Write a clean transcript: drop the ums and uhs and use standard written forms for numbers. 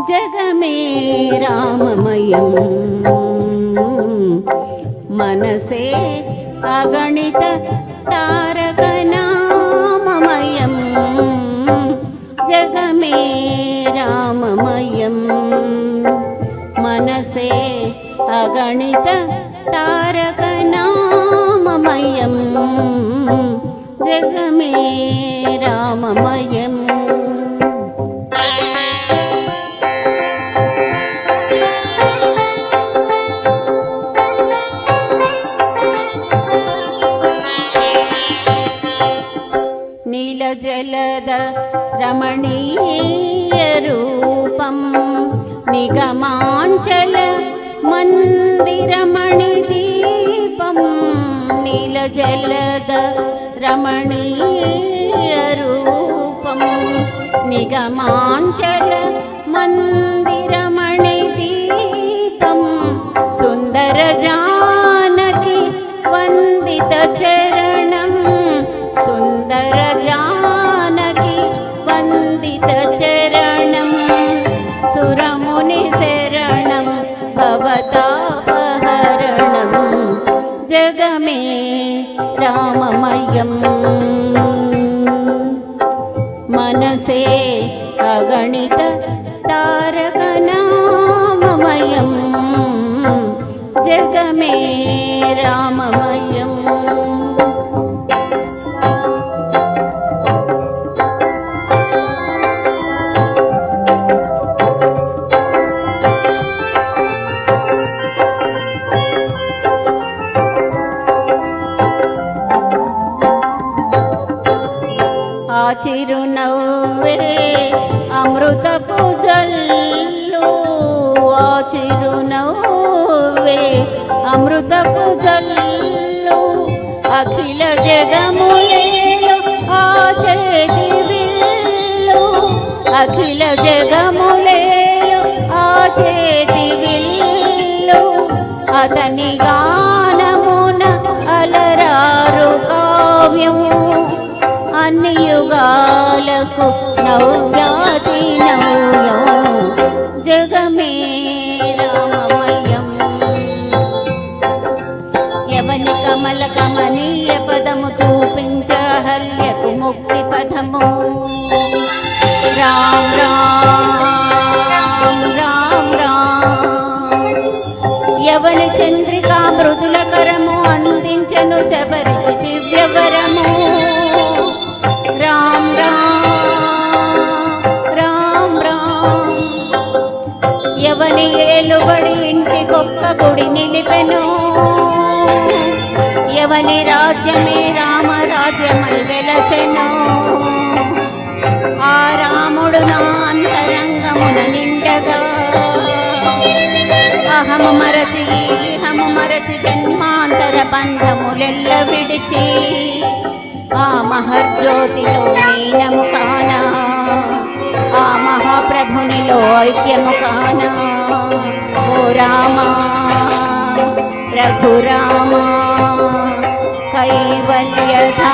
जगमे राममयं मनसे अगणित तारकनाममयं जगमे राममयं मनसे अगणित तारकनाममयं जगमे राममयम् नीलजलद रमणीयरूपं निगमाञ्चल मन्दिरमणिदीपं नीलजलद रमणीयरूपं निगमाञ्चल मन्दिरमणिदीपं सुन्दरजानकी वन्दितचरणं सुन्दरजानकी वन्दितचरणं सुरमुनिशरणं भवतापहरणं जगमे राममयं मनसे अगणित तारकनाममयं जगमे राममयम् చిరునవ్వే అమృతపు జల్లు ఆ చిరునవ్వే అమృతపు జల్లు అఖిల జగములేలు ఆ చేతి విల్లు అఖిల జగములేలు ఆ చేతి విల్లు అతని గానమున అలరారు కావ్యం అన్ని యుగాలకు నవ్యాతి నవ్యం జగమే రామమయం యవని కమల కమనీయ పదము చూపించ హల్యకు ముక్తి పదము రామ్ రామ్ రామ్ రామ్ యవని చంద్రికా మృదుల కరము అందించను శబరికి దివ్యవరము రామ్ రామ్ రామ్ రామ్ యవని ఏలుబడి ఇంటికొక్క గుడి నిలిపెను యవని రాజ్యమే రామరాజ్యమై వెలసెను ఆ రాముడు నా అంతరంగమున నిండగా అహము మరచి ఇహము మరచి జన్మాంతర బంధములెల్ల విడిచి ఆ మహర్జ్యోతిలో లీనము కానా ఆ మహాప్రభునిలో ఐక్యము కానా ఓ రామా రఘురామా కైవల్యధా